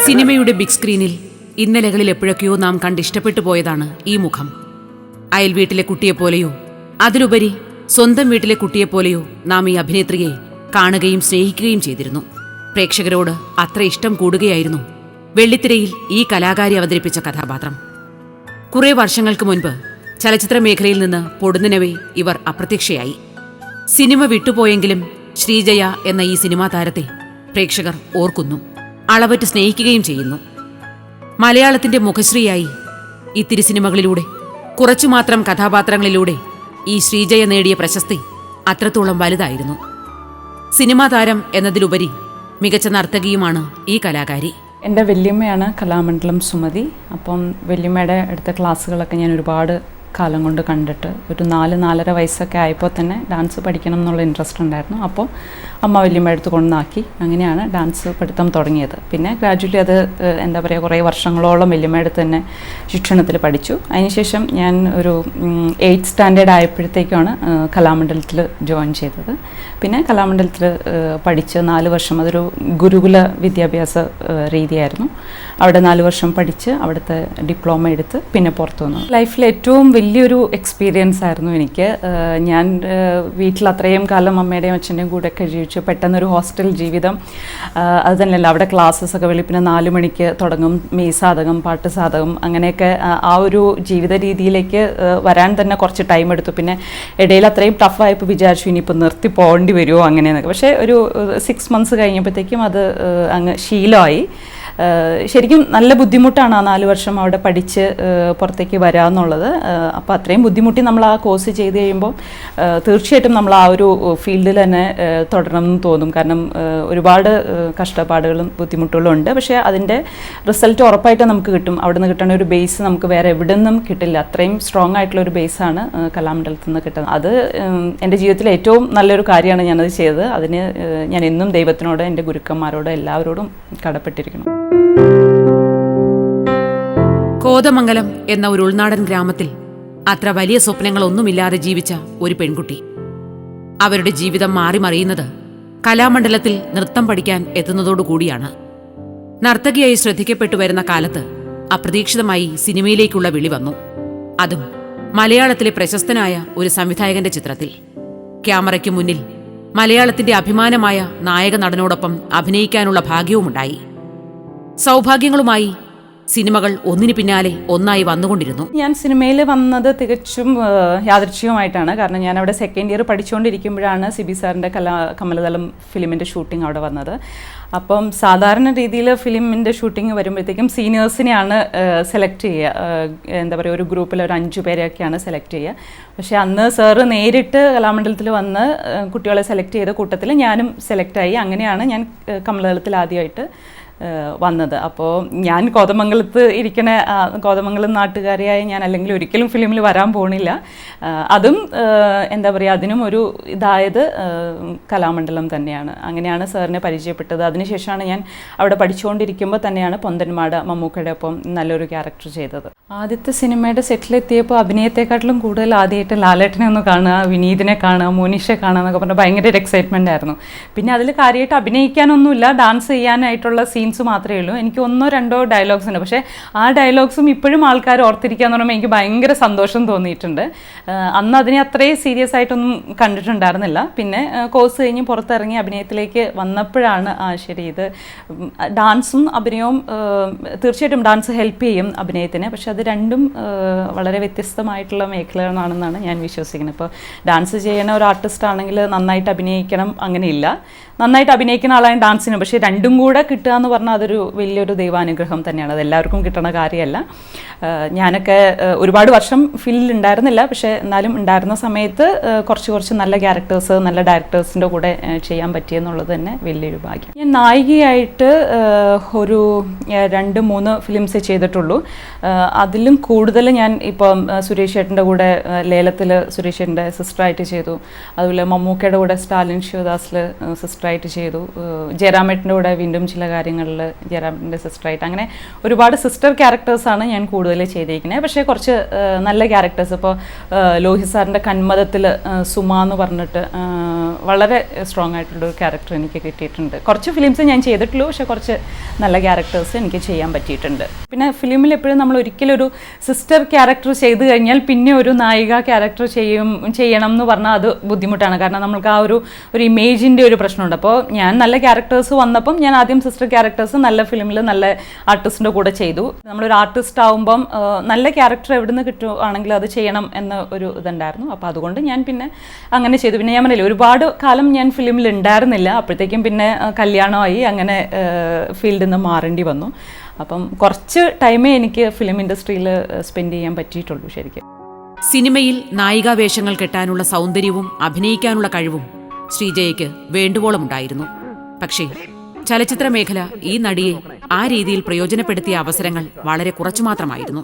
സിനിമയുടെ ബിഗ് സ്ക്രീനിൽ ഇന്നലകളിൽ എപ്പോഴൊക്കെയോ നാം കണ്ടിഷ്ടപ്പെട്ടു പോയതാണ് ഈ മുഖം. അയൽ വീട്ടിലെ കുട്ടിയെപ്പോലെയോ അതിലുപരി സ്വന്തം വീട്ടിലെ കുട്ടിയെപ്പോലെയോ നാം ഈ അഭിനേത്രിയെ കാണുകയും സ്നേഹിക്കുകയും ചെയ്തിരുന്നു. പ്രേക്ഷകരോട് അത്ര ഇഷ്ടം കൂടുകയായിരുന്നു വെള്ളിത്തിരയിൽ ഈ കലാകാരി അവതരിപ്പിച്ച കഥാപാത്രം. കുറേ വർഷങ്ങൾക്ക് മുൻപ് ചലച്ചിത്ര മേഖലയിൽ നിന്ന് പൊടുന്നനവേ ഇവർ അപ്രത്യക്ഷയായി. സിനിമ വിട്ടുപോയെങ്കിലും ശ്രീജയ എന്ന ഈ സിനിമാ താരത്തെ പ്രേക്ഷകർ ഓർക്കുന്നു, അളവറ്റ് സ്നേഹിക്കുകയും ചെയ്യുന്നു. മലയാളത്തിന്റെ മുഖശ്രീയായി ഇത്തിരി സിനിമകളിലൂടെ കുറച്ചുമാത്രം കഥാപാത്രങ്ങളിലൂടെ ഈ ശ്രീജയ നേടിയ പ്രശസ്തി അത്രത്തോളം വലുതായിരുന്നു. സിനിമാ താരം എന്നതിലുപരി മികച്ച നർത്തകിയുമാണ് ഈ കലാകാരി. എൻ്റെ വല്യമ്മയാണ് കലാമണ്ഡലം സുമതി. അപ്പം വല്യമ്മയുടെ അടുത്ത ക്ലാസ്സുകളൊക്കെ ഞാൻ ഒരുപാട് കാലം കൊണ്ട് കണ്ടിട്ട് ഒരു 4-4.5 വയസ്സൊക്കെ ആയപ്പോൾ തന്നെ ഡാൻസ് പഠിക്കണം എന്നുള്ള ഇൻട്രസ്റ്റ് ഉണ്ടായിരുന്നു. അപ്പോൾ അമ്മ വല്യമ്മ എടുത്ത് കൊണ്ടാക്കി അങ്ങനെയാണ് ഡാൻസ് പഠിത്തം തുടങ്ങിയത്. പിന്നെ ഗ്രാജുവലി അത് എന്താ പറയുക, കുറേ വർഷങ്ങളോളം വല്യമ്മ അടുത്ത് തന്നെ ശിക്ഷണത്തിൽ പഠിച്ചു. അതിനുശേഷം ഞാൻ ഒരു 8th സ്റ്റാൻഡേർഡ് ആയപ്പോഴത്തേക്കാണ് കലാമണ്ഡലത്തിൽ ജോയിൻ ചെയ്തത്. പിന്നെ കലാമണ്ഡലത്തിൽ പഠിച്ച് 4 വർഷം, അതൊരു ഗുരുകുല വിദ്യാഭ്യാസ രീതിയായിരുന്നു. അവിടെ 4 വർഷം പഠിച്ച് അവിടുത്തെ ഡിപ്ലോമ എടുത്ത് പിന്നെ പുറത്തു വന്നു. ലൈഫിൽ ഏറ്റവും വലിയൊരു എക്സ്പീരിയൻസ് ആയിരുന്നു എനിക്ക്. ഞാൻ വീട്ടിൽ അത്രയും കാലം അമ്മയുടെയും അച്ഛൻ്റെയും കൂടെയൊക്കെ ജീവിച്ചു. പെട്ടെന്നൊരു ഹോസ്റ്റൽ ജീവിതം, അത് തന്നെയല്ല അവിടെ ക്ലാസ്സസ് ഒക്കെ വെളുപ്പിനെ 4 മണിക്ക് തുടങ്ങും, മെയ് സാധകം, പാട്ട് സാധകം, അങ്ങനെയൊക്കെ ആ ഒരു ജീവിത രീതിയിലേക്ക് വരാൻ തന്നെ കുറച്ച് ടൈം എടുത്തു. പിന്നെ ഇടയിൽ അത്രയും ടഫായപ്പോൾ വിചാരിച്ചു ഇനിയിപ്പോൾ നിർത്തി പോകേണ്ടി വരുമോ അങ്ങനെയെന്നൊക്കെ. പക്ഷേ ഒരു 6 months കഴിഞ്ഞപ്പോഴത്തേക്കും അത് അങ്ങ് ശീലമായി. ശരിക്കും നല്ല ബുദ്ധിമുട്ടാണ് ആ 4 വർഷം അവിടെ പഠിച്ച് പുറത്തേക്ക് വരാമെന്നുള്ളത്. അപ്പോൾ അത്രയും ബുദ്ധിമുട്ടി നമ്മൾ ആ കോഴ്സ് ചെയ്ത് കഴിയുമ്പോൾ തീർച്ചയായിട്ടും നമ്മൾ ആ ഒരു ഫീൽഡിൽ തന്നെ തുടരണം എന്ന് തോന്നും. കാരണം ഒരുപാട് കഷ്ടപ്പാടുകളും ബുദ്ധിമുട്ടുകളും ഉണ്ട്. പക്ഷേ അതിൻ്റെ റിസൾട്ട് ഉറപ്പായിട്ട് നമുക്ക് കിട്ടും. അവിടെ നിന്ന് കിട്ടുന്ന ഒരു ബേസ് നമുക്ക് വേറെ എവിടെ നിന്നും കിട്ടില്ല. അത്രയും സ്ട്രോങ് ആയിട്ടുള്ള ഒരു ബേസാണ് കലാമണ്ഡലത്തിൽ നിന്ന് കിട്ടുന്നത്. അത് എൻ്റെ ജീവിതത്തിലെ ഏറ്റവും നല്ലൊരു കാര്യമാണ് ഞാനത് ചെയ്തത്. അതിന് ഞാൻ എന്നും ദൈവത്തിനോട്, എൻ്റെ ഗുരുക്കന്മാരോട്, എല്ലാവരോടും കടപ്പെട്ടിരിക്കണം. കോതമംഗലം എന്ന ഒരു ഉൾനാടൻ ഗ്രാമത്തിൽ അത്ര വലിയ സ്വപ്നങ്ങളൊന്നുമില്ലാതെ ജീവിച്ച ഒരു പെൺകുട്ടി. അവരുടെ ജീവിതം മാറി മറിയുന്നത് കലാമണ്ഡലത്തിൽ നൃത്തം പഠിക്കാൻ എത്തുന്നതോടുകൂടിയാണ്. നർത്തകിയായി ശ്രദ്ധിക്കപ്പെട്ടു വരുന്ന കാലത്ത് അപ്രതീക്ഷിതമായി സിനിമയിലേക്കുള്ള വിളി വന്നു. അതും മലയാളത്തിലെ പ്രശസ്തനായ ഒരു സംവിധായകന്റെ ചിത്രത്തിൽ. ക്യാമറയ്ക്ക് മുന്നിൽ മലയാളത്തിന്റെ അഭിമാനമായ നായക നടനോടൊപ്പം അഭിനയിക്കാനുള്ള ഭാഗ്യവുമുണ്ടായി. സൗഭാഗ്യങ്ങളുമായി സിനിമകൾ ഒന്നിനു പിന്നാലെ ഒന്നായി വന്നുകൊണ്ടിരുന്നു. ഞാൻ സിനിമയിൽ വന്നത് തികച്ചും യാദൃച്ഛികമായിട്ടാണ്. കാരണം ഞാൻ അവിടെ 2nd ഇയർ പഠിച്ചുകൊണ്ടിരിക്കുമ്പോഴാണ് സിബി സാറിൻ്റെ കമലതലം ഫിലിമിൻ്റെ ഷൂട്ടിംഗ് അവിടെ വന്നത്. അപ്പം സാധാരണ രീതിയിൽ ഫിലിമിൻ്റെ ഷൂട്ടിംഗ് വരുമ്പോഴത്തേക്കും സീനിയേഴ്സിനെയാണ് സെലക്ട് ചെയ്യുക. എന്താ പറയുക, ഒരു ഗ്രൂപ്പിൽ ഒരു 5 പേരെയൊക്കെയാണ് സെലക്ട് ചെയ്യുക. പക്ഷേ അന്ന് സാറ് നേരിട്ട് കലാമണ്ഡലത്തിൽ വന്ന് കുട്ടികളെ സെലക്ട് ചെയ്ത കൂട്ടത്തിൽ ഞാനും സെലക്റ്റായി. അങ്ങനെയാണ് ഞാൻ കമലതലത്തിൽ ആദ്യമായിട്ട് വന്നത്. അപ്പോൾ ഞാൻ കോതമംഗലത്ത് ഇരിക്കണ, കോതമംഗലം നാട്ടുകാരിയായ ഞാൻ അല്ലെങ്കിൽ ഒരിക്കലും ഫിലിമിൽ വരാൻ പോണില്ല. അതും എന്താ പറയുക, അതിനും ഒരു ഇതായത് കലാമണ്ഡലം തന്നെയാണ്. അങ്ങനെയാണ് സാറിനെ പരിചയപ്പെട്ടത്. അതിനുശേഷമാണ് ഞാൻ അവിടെ പഠിച്ചുകൊണ്ടിരിക്കുമ്പോൾ തന്നെയാണ് പൊന്തന്മാട് മമ്മൂക്കയുടെ ഒപ്പം നല്ലൊരു ക്യാരക്ടർ ചെയ്തത്. ആദ്യത്തെ സിനിമയുടെ സെറ്റിലെത്തിയപ്പോൾ അഭിനയത്തെക്കാട്ടിലും കൂടുതൽ ആദ്യമായിട്ട് ലാലേട്ടനെ ഒന്ന് കാണുക, വിനീതിനെ കാണുക, മോനിഷയെ കാണുക എന്നൊക്കെ പറഞ്ഞാൽ ഭയങ്കര ഒരു എക്സൈറ്റ്മെൻ്റ് ആയിരുന്നു. പിന്നെ അതിൽ കാര്യമായിട്ട് അഭിനയിക്കാനൊന്നുമില്ല, ഡാൻസ് ചെയ്യാനായിട്ടുള്ള സീൻസ് മാത്രമേ ഉള്ളൂ. എനിക്ക് 1-2 ഡയലോഗ്സ് ഉണ്ട്. പക്ഷേ ആ ഡയലോഗ്സും ഇപ്പോഴും ആൾക്കാർ ഓർത്തിരിക്കാന്ന് പറയുമ്പോൾ എനിക്ക് ഭയങ്കര സന്തോഷം തോന്നിയിട്ടുണ്ട്. അന്ന് അതിനെ അത്രയും സീരിയസ് ആയിട്ടൊന്നും കണ്ടിട്ടുണ്ടായിരുന്നില്ല. പിന്നെ കോഴ്സ് കഴിഞ്ഞ് പുറത്തിറങ്ങി അഭിനയത്തിലേക്ക് വന്നപ്പോഴാണ് ശരി, ഇത് ഡാൻസും അഭിനയവും തീർച്ചയായിട്ടും ഡാൻസ് ഹെൽപ്പ് ചെയ്യും അഭിനയത്തിന്. പക്ഷെ അത് രണ്ടും വളരെ വ്യത്യസ്തമായിട്ടുള്ള മേഖലകളാണെന്നാണ് ഞാൻ വിശ്വസിക്കുന്നത്. ഇപ്പോൾ ഡാൻസ് ചെയ്യുന്ന ഒരു ആർട്ടിസ്റ്റ് ആണെങ്കിൽ നന്നായിട്ട് അഭിനയിക്കണം, അങ്ങനെയില്ല. നന്നായിട്ട് അഭിനയിക്കുന്ന ആളാണ് ഡാൻസിന്. പക്ഷേ രണ്ടും കൂടെ കിട്ടുക എന്ന് പറഞ്ഞാൽ അതൊരു വലിയൊരു ദൈവാനുഗ്രഹം തന്നെയാണ്. അത് എല്ലാവർക്കും കിട്ടുന്ന കാര്യമല്ല. ഞാനൊക്കെ ഒരുപാട് വർഷം ഫീൽഡിൽ ഉണ്ടായിരുന്നില്ല. പക്ഷേ എന്നാലും ഉണ്ടായിരുന്ന സമയത്ത് കുറച്ച് നല്ല ക്യാരക്ടേഴ്സ്, നല്ല ഡയറക്ടേഴ്സിൻ്റെ കൂടെ ചെയ്യാൻ പറ്റിയെന്നുള്ളത് തന്നെ വലിയൊരു ഭാഗ്യം. ഞാൻ നായികയായിട്ട് ഒരു 2-3 ഫിലിംസ് ചെയ്തിട്ടുള്ളൂ. അതിലും കൂടുതൽ ഞാൻ ഇപ്പം സുരേഷ് ചേട്ടൻ്റെ കൂടെ ലേലത്തിൽ സുരേഷ് ചേട്ടൻ്റെ സിസ്റ്ററായിട്ട് ചെയ്തു. അതുപോലെ മമ്മൂക്കയുടെ കൂടെ സ്റ്റാലിൻ ശിവദാസിൽ സിസ്റ്ററായിട്ട് ചെയ്തു. ജയറാമേട്ടൻ്റെ കൂടെ വീണ്ടും ചില കാര്യങ്ങൾ ചാനലിൽ ജയറാമിൻ്റെ സിസ്റ്ററായിട്ട്, അങ്ങനെ ഒരുപാട് സിസ്റ്റർ ക്യാരക്ടേഴ്സാണ് ഞാൻ കൂടുതൽ ചെയ്തിരിക്കുന്നത്. പക്ഷേ കുറച്ച് നല്ല ക്യാരക്ടേഴ്സ്, ഇപ്പോൾ ലോഹിത് സാറിൻ്റെ കന്മദത്തിൽ സുമ എന്ന് പറഞ്ഞിട്ട് വളരെ സ്ട്രോങ് ആയിട്ടുള്ളൊരു ക്യാരക്ടർ എനിക്ക് കിട്ടിയിട്ടുണ്ട്. കുറച്ച് ഫിലിംസ് ഞാൻ ചെയ്തിട്ടുള്ളൂ, പക്ഷേ കുറച്ച് നല്ല ക്യാരക്ടേഴ്സ് എനിക്ക് ചെയ്യാൻ പറ്റിയിട്ടുണ്ട്. പിന്നെ ഫിലിമിൽ എപ്പോഴും നമ്മൾ ഒരിക്കലും ഒരു സിസ്റ്റർ ക്യാരക്ടർ ചെയ്ത് കഴിഞ്ഞാൽ പിന്നെ ഒരു നായിക ക്യാരക്ടർ ചെയ്യണം എന്ന് പറഞ്ഞാൽ അത് ബുദ്ധിമുട്ടാണ്. കാരണം നമ്മൾക്ക് ആ ഒരു ഇമേജിൻ്റെ ഒരു പ്രശ്നമുണ്ട്. അപ്പോൾ ഞാൻ നല്ല ക്യാരക്ടേഴ്സ് വന്നപ്പം ഞാൻ ആദ്യം സിസ്റ്റർ ക്യാരക്ടേഴ്സ് നല്ല ഫിലിമിൽ നല്ല ആർട്ടിസ്റ്റിൻ്റെ കൂടെ ചെയ്തു. നമ്മളൊരു ആർട്ടിസ്റ്റ് ആകുമ്പം നല്ല ക്യാരക്ടർ എവിടെ നിന്ന് കിട്ടുകയാണെങ്കിൽ അത് ചെയ്യണം എന്ന ഒരു ഇതുണ്ടായിരുന്നു. അപ്പോൾ അതുകൊണ്ട് ഞാൻ പിന്നെ അങ്ങനെ ചെയ്തു. പിന്നെ ഞാൻ പറഞ്ഞില്ല, ഒരുപാട് കാലം ഞാൻ ഫിലിമിൽ ഉണ്ടായിരുന്നില്ല. അപ്പോഴത്തേക്കും പിന്നെ കല്യാണമായി, അങ്ങനെ ഫീൽഡിൽ നിന്ന് മാറേണ്ടി വന്നു. അപ്പം കുറച്ച് ടൈമേ എനിക്ക് ഫിലിം ഇൻഡസ്ട്രിയിൽ സ്പെൻഡ് ചെയ്യാൻ പറ്റിയിട്ടുള്ളൂ ശരിക്കും. സിനിമയിൽ നായികാവേഷങ്ങൾ കെട്ടാനുള്ള സൗന്ദര്യവും അഭിനയിക്കാനുള്ള കഴിവും ശ്രീജയയ്ക്ക് വേണ്ടുവോളമുണ്ടായിരുന്നു. പക്ഷേ ചലച്ചിത്ര മേഖല ഈ നടിയെ ആ രീതിയിൽ പ്രയോജനപ്പെടുത്തിയ അവസരങ്ങൾ വളരെ കുറച്ചു മാത്രമായിരുന്നു.